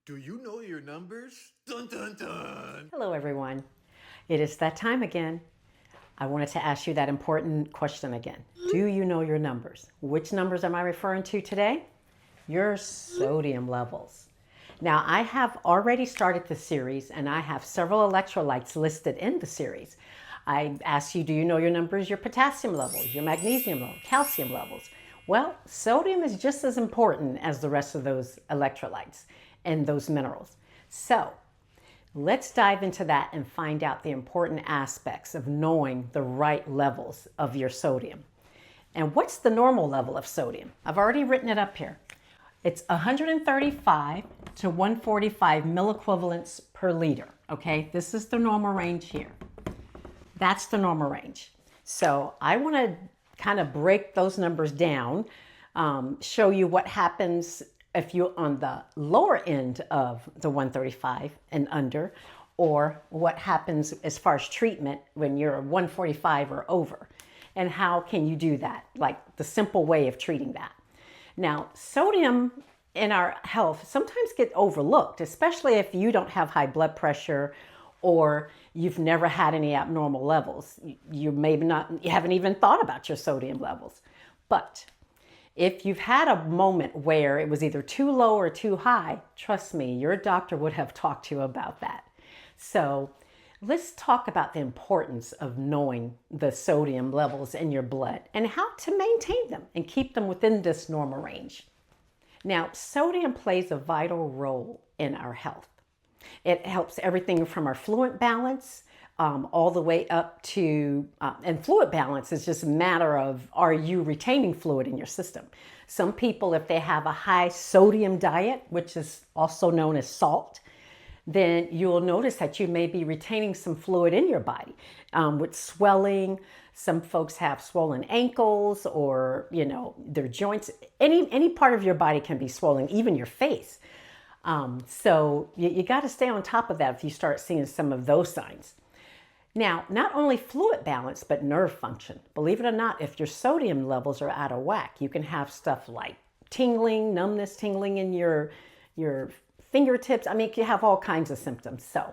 Do you know your numbers? Dun dun dun! Hello, everyone. It is that time again. I wanted to ask you that important question again. Do you know your numbers? Which numbers am I referring to today? Your sodium levels. Now, I have already started the series and I have several electrolytes listed in the series. I asked you, do you know your numbers, your potassium levels, your magnesium levels, calcium levels? Well, sodium is just as important as the rest of those electrolytes and those minerals. So, let's dive into that and find out the important aspects of knowing the right levels of your sodium. And what's the normal level of sodium? I've already written it up here. It's 135 to 145 milliequivalents per liter. Okay, this is the normal range here. That's the normal range. So I want to kind of break those numbers down, show you what happens if you're on the lower end of the 135 and under, or what happens as far as treatment when you're 145 or over, and how can you do that, like the simple way of treating that. Now, sodium in our health sometimes gets overlooked, especially if you don't have high blood pressure or you've never had any abnormal levels. You haven't even thought about your sodium levels. But if you've had a moment where it was either too low or too high, trust me, your doctor would have talked to you about that. So let's talk about the importance of knowing the sodium levels in your blood and how to maintain them and keep them within this normal range. Now, sodium plays a vital role in our health. It helps everything from our fluid balance all the way up to, and fluid balance is just a matter of, are you retaining fluid in your system? Some people, if they have a high sodium diet, which is also known as salt, then you'll notice that you may be retaining some fluid in your body with swelling. Some folks have swollen ankles or, their joints. Any part of your body can be swollen, even your face. So you got to stay on top of that if you start seeing some of those signs. Now, not only fluid balance, but nerve function. Believe it or not, if your sodium levels are out of whack, you can have stuff like tingling, numbness, tingling in your fingertips. I mean, you have all kinds of symptoms. So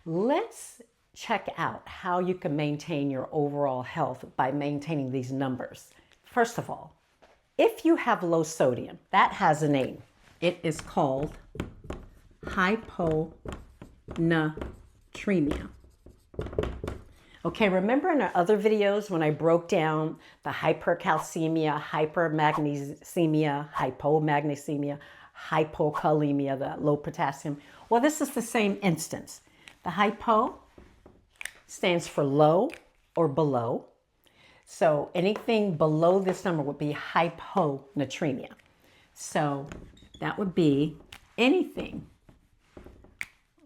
let's check out how you can maintain your overall health by maintaining these numbers. First of all, if you have low sodium, that has a name. It is called hyponatremia. Okay, remember in our other videos when I broke down the hypercalcemia, hypermagnesemia, hypomagnesemia, hypokalemia, the low potassium? Well, this is the same instance. The hypo stands for low or below. So anything below this number would be hyponatremia. So that would be anything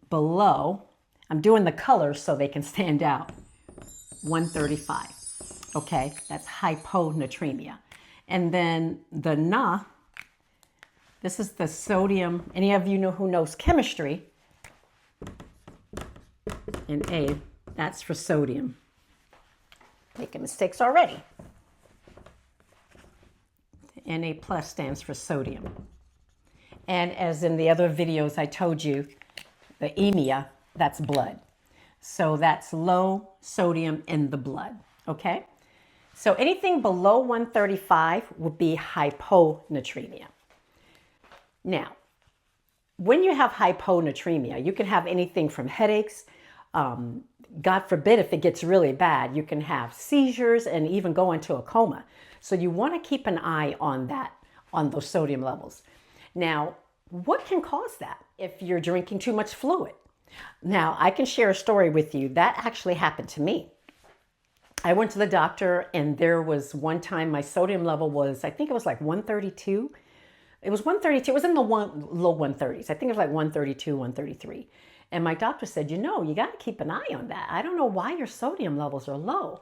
below, I'm doing the colors so they can stand out, 135. Okay, that's hyponatremia. And then the Na, this is the sodium. Any of you know who knows chemistry? And A, that's for sodium. Making mistakes already. Na plus stands for sodium. And as in the other videos I told you, the emia, that's blood. So that's low sodium in the blood, okay? So anything below 135 would be hyponatremia. Now, when you have hyponatremia, you can have anything from headaches, God forbid if it gets really bad, you can have seizures and even go into a coma. So you want to keep an eye on that, on those sodium levels. Now, what can cause that if you're drinking too much fluid? Now, I can share a story with you. That actually happened to me. I went to the doctor and there was one time my sodium level was, I think it was like 132. It was 132. It was in the low 130s. I think it was like 132, 133. And my doctor said, you got to keep an eye on that. I don't know why your sodium levels are low.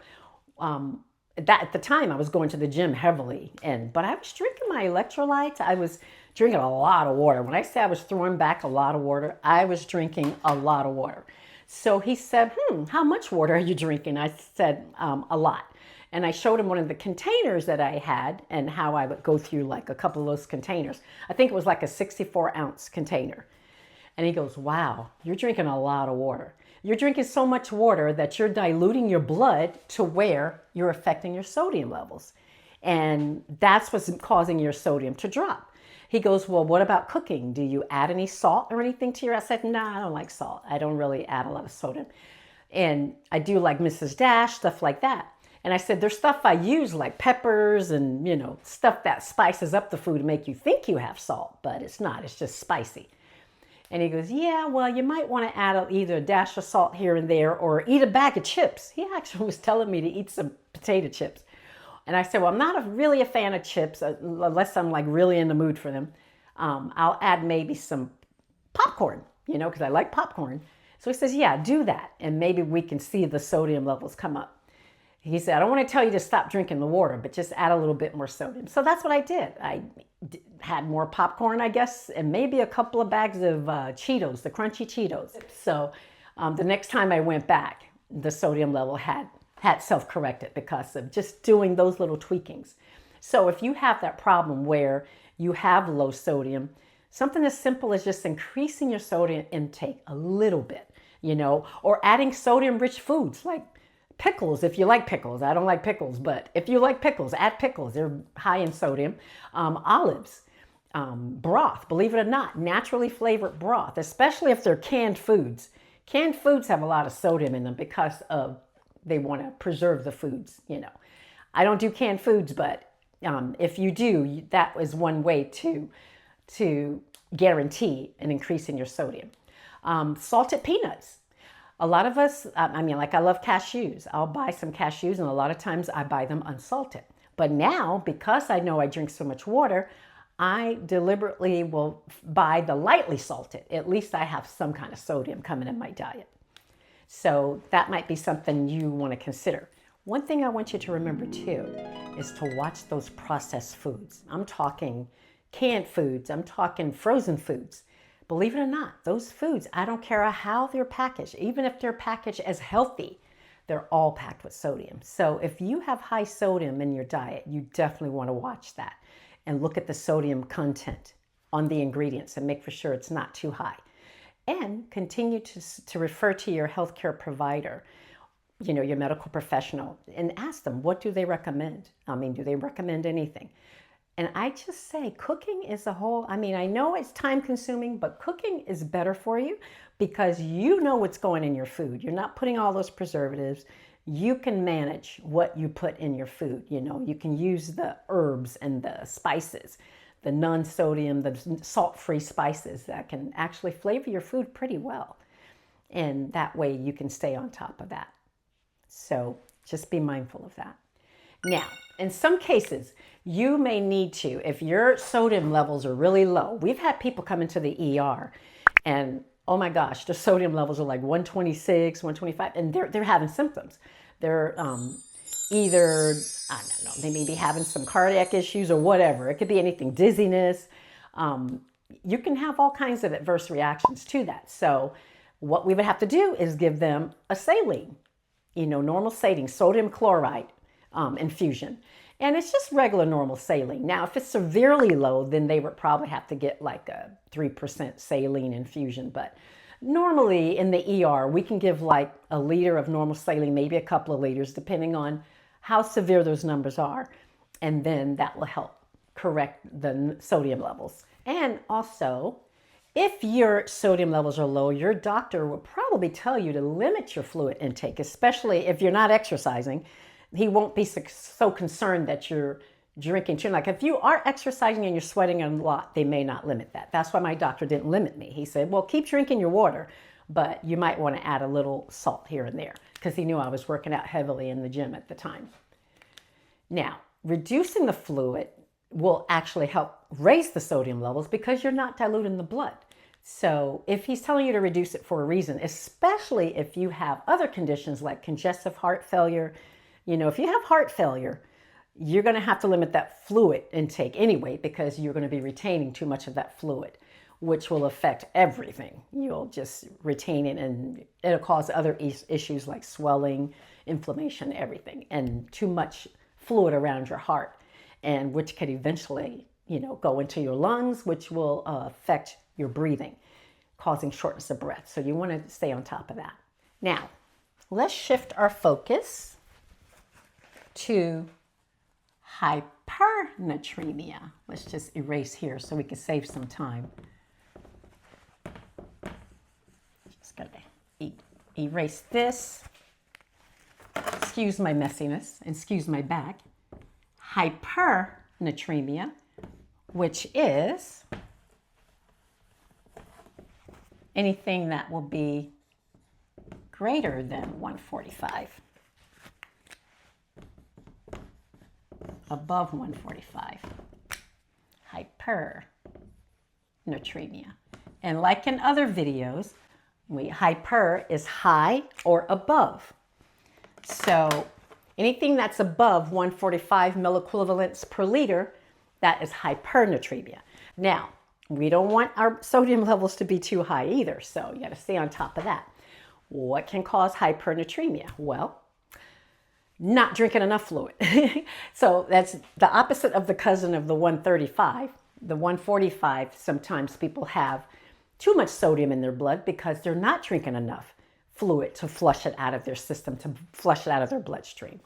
At the time, I was going to the gym heavily, but I was drinking my electrolytes. I was drinking a lot of water. When I say I was throwing back a lot of water, I was drinking a lot of water. So he said, how much water are you drinking? I said, a lot. And I showed him one of the containers that I had and how I would go through like a couple of those containers. I think it was like a 64-ounce container. And he goes, wow, you're drinking a lot of water. You're drinking so much water that you're diluting your blood to where you're affecting your sodium levels. And that's what's causing your sodium to drop. He goes, well, what about cooking? Do you add any salt or anything to your? I said, no, I don't like salt. I don't really add a lot of sodium. And I do like Mrs. Dash, stuff like that. And I said, there's stuff I use like peppers and, stuff that spices up the food to make you think you have salt, but it's not. It's just spicy. And he goes, yeah, well, you might want to add either a dash of salt here and there or eat a bag of chips. He actually was telling me to eat some potato chips. And I said, well, I'm not really a fan of chips unless I'm like really in the mood for them. I'll add maybe some popcorn, because I like popcorn. So he says, yeah, do that. And maybe we can see the sodium levels come up. He said, I don't want to tell you to stop drinking the water, but just add a little bit more sodium. So that's what I did. I had more popcorn, I guess, and maybe a couple of bags of Cheetos, the crunchy Cheetos. So the next time I went back, the sodium level had self-corrected because of just doing those little tweakings. So if you have that problem where you have low sodium, something as simple as just increasing your sodium intake a little bit, or adding sodium-rich foods like pickles, if you like pickles. I don't like pickles, but if you like pickles, add pickles. They're high in sodium. Olives, broth, believe it or not, naturally flavored broth, especially if they're canned foods. Canned foods have a lot of sodium in them because they want to preserve the foods, I don't do canned foods, but if you do, that is one way to guarantee an increase in your sodium. Salted peanuts. A lot of us, I love cashews. I'll buy some cashews, and a lot of times I buy them unsalted. But now, because I know I drink so much water, I deliberately will buy the lightly salted. At least I have some kind of sodium coming in my diet. So that might be something you want to consider. One thing I want you to remember too is to watch those processed foods. I'm talking canned foods. I'm talking frozen foods. Believe it or not, those foods, I don't care how they're packaged, even if they're packaged as healthy, they're all packed with sodium. So if you have high sodium in your diet, you definitely want to watch that and look at the sodium content on the ingredients and make for sure it's not too high. And continue to refer to your healthcare provider, your medical professional, and ask them, what do they recommend? Do they recommend anything? And I just say cooking is a whole, I know it's time consuming, but cooking is better for you because you know what's going in your food. You're not putting all those preservatives. You can manage what you put in your food. You can use the herbs and the spices, the non-sodium, the salt-free spices that can actually flavor your food pretty well. And that way you can stay on top of that. So just be mindful of that. Now, in some cases, you may need to, if your sodium levels are really low. We've had people come into the ER and, oh my gosh, their sodium levels are like 126, 125, and they're having symptoms. They're either, I don't know, they may be having some cardiac issues or whatever. It could be anything, dizziness. You can have all kinds of adverse reactions to that. So what we would have to do is give them a saline, normal saline, sodium chloride infusion. And it's just regular normal saline. Now, if it's severely low, then they would probably have to get like a 3% saline infusion. But normally in the ER, we can give like a liter of normal saline, maybe a couple of liters, depending on how severe those numbers are. And then that will help correct the sodium levels. And also, if your sodium levels are low, your doctor will probably tell you to limit your fluid intake, especially if you're not exercising. He won't be so concerned that you're drinking too. Like if you are exercising and you're sweating a lot, they may not limit that. That's why my doctor didn't limit me. He said, well, keep drinking your water, but you might want to add a little salt here and there because he knew I was working out heavily in the gym at the time. Now, reducing the fluid will actually help raise the sodium levels because you're not diluting the blood. So if he's telling you to reduce it for a reason, especially if you have other conditions like congestive heart failure, if you have heart failure, you're going to have to limit that fluid intake anyway because you're going to be retaining too much of that fluid, which will affect everything. You'll just retain it and it'll cause other issues like swelling, inflammation, everything, and too much fluid around your heart, and which could eventually, go into your lungs, which will affect your breathing, causing shortness of breath. So you want to stay on top of that. Now, let's shift our focus to hypernatremia. Let's just erase here so we can save some time. Just gonna erase this. Excuse my messiness and excuse my back. Hypernatremia, which is anything that will be greater than 145. Above 145. Hypernatremia. And like in other videos, hyper is high or above. So anything that's above 145 milliequivalents per liter, that is hypernatremia. Now, we don't want our sodium levels to be too high either, so you got to stay on top of that. What can cause hypernatremia? Well, not drinking enough fluid. So that's the opposite of the cousin of the 135. The 145, sometimes people have too much sodium in their blood because they're not drinking enough fluid to flush it out of their system, to flush it out of their bloodstream.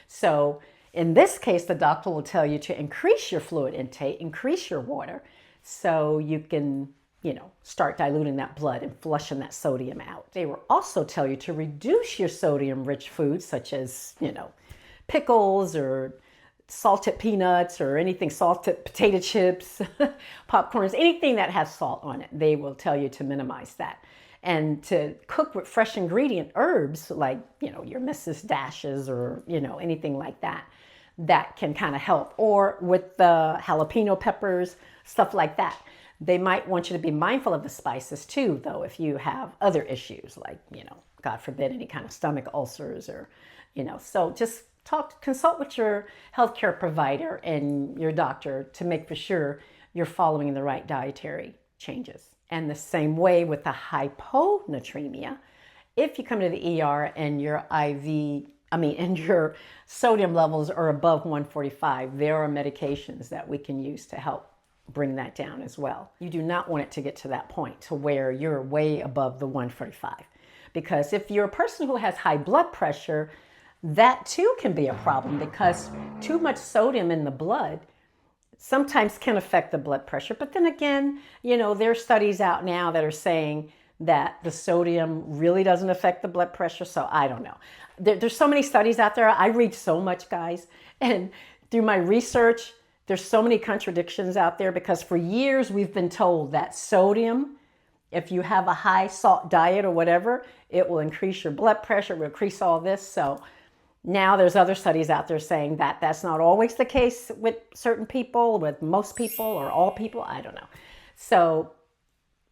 So in this case, the doctor will tell you to increase your fluid intake, increase your water, so you can, start diluting that blood and flushing that sodium out. They will also tell you to reduce your sodium-rich foods such as, pickles or salted peanuts or anything, salted potato chips, popcorns, anything that has salt on it. They will tell you to minimize that. And to cook with fresh ingredient herbs like, your Mrs. Dashes or, anything like that, that can kind of help. Or with the jalapeno peppers, stuff like that. They might want you to be mindful of the spices too, though, if you have other issues like, God forbid, any kind of stomach ulcers or, so just consult with your healthcare provider and your doctor to make for sure you're following the right dietary changes. And the same way with the hyponatremia, if you come to the ER and your and your sodium levels are above 145, there are medications that we can use to help bring that down as well. You do not want it to get to that point to where you're way above the 145. Because if you're a person who has high blood pressure, that too can be a problem because too much sodium in the blood sometimes can affect the blood pressure. But then again, there are studies out now that are saying that the sodium really doesn't affect the blood pressure. So I don't know. There's so many studies out there. I read so much, guys. And through my research, there's so many contradictions out there because for years we've been told that sodium, if you have a high salt diet or whatever, it will increase your blood pressure, will increase all this. So now there's other studies out there saying that that's not always the case with certain people, with most people or all people. I don't know. So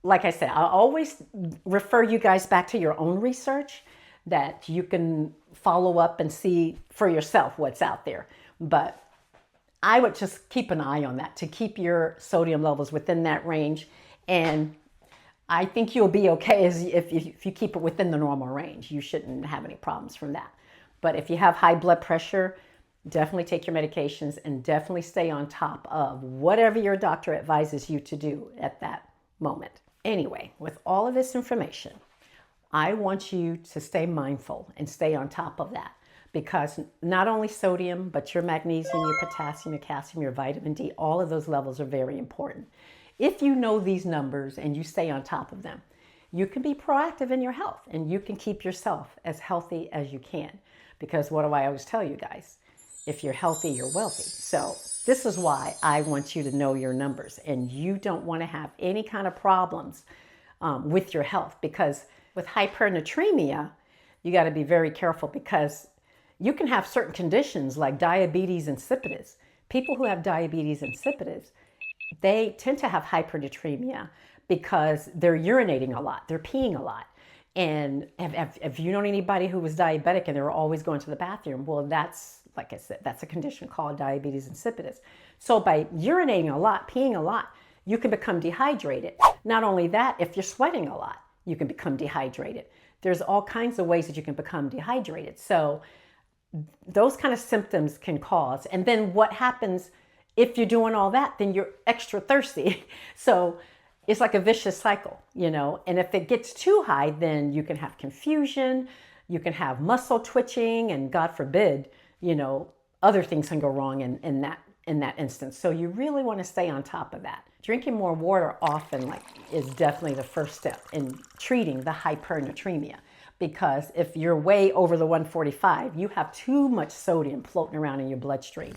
like I said, I'll always refer you guys back to your own research that you can follow up and see for yourself what's out there. But I would just keep an eye on that to keep your sodium levels within that range. And I think you'll be okay if you keep it within the normal range. You shouldn't have any problems from that. But if you have high blood pressure, definitely take your medications and definitely stay on top of whatever your doctor advises you to do at that moment. Anyway, with all of this information, I want you to stay mindful and stay on top of that. Because not only sodium, but your magnesium, your potassium, your calcium, your vitamin D, all of those levels are very important. If you know these numbers and you stay on top of them, you can be proactive in your health and you can keep yourself as healthy as you can. Because what do I always tell you guys? If you're healthy, you're wealthy. So this is why I want you to know your numbers and you don't want to have any kind of problems with your health. Because with hypernatremia, you got to be very careful because you can have certain conditions like diabetes insipidus. People who have diabetes insipidus, they tend to have hypernatremia because they're urinating a lot, they're peeing a lot. And if you know anybody who was diabetic and they were always going to the bathroom, well, that's, like I said, that's a condition called diabetes insipidus. So by urinating a lot, peeing a lot, you can become dehydrated. Not only that, if you're sweating a lot, you can become dehydrated. There's all kinds of ways that you can become dehydrated. So those kind of symptoms can cause. And then what happens if you're doing all that, then you're extra thirsty. So it's like a vicious cycle, you know, and if it gets too high, then you can have confusion, you can have muscle twitching, and God forbid, you know, other things can go wrong in that instance. So you really want to stay on top of that. Drinking more water often is definitely the first step in treating the hypernatremia, because if you're way over the 145, you have too much sodium floating around in your bloodstream.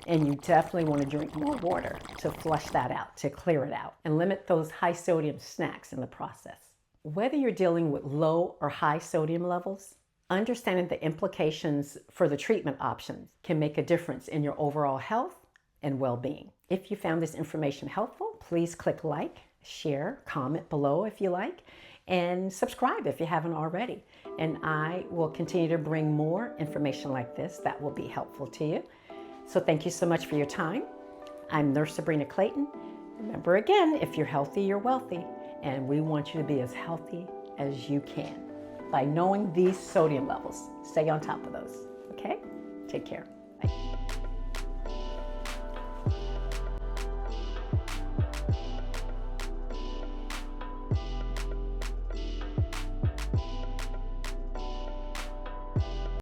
And you definitely want to drink more water to flush that out, to clear it out, and limit those high sodium snacks in the process. Whether you're dealing with low or high sodium levels, understanding the implications for the treatment options can make a difference in your overall health and well-being. If you found this information helpful, please click like, share, comment below if you like, and subscribe if you haven't already. And I will continue to bring more information like this that will be helpful to you. So thank you so much for your time. I'm Nurse Sabrina Clayton. Remember again, if you're healthy, you're wealthy. And we want you to be as healthy as you can by knowing these sodium levels. Stay on top of those, okay? Take care.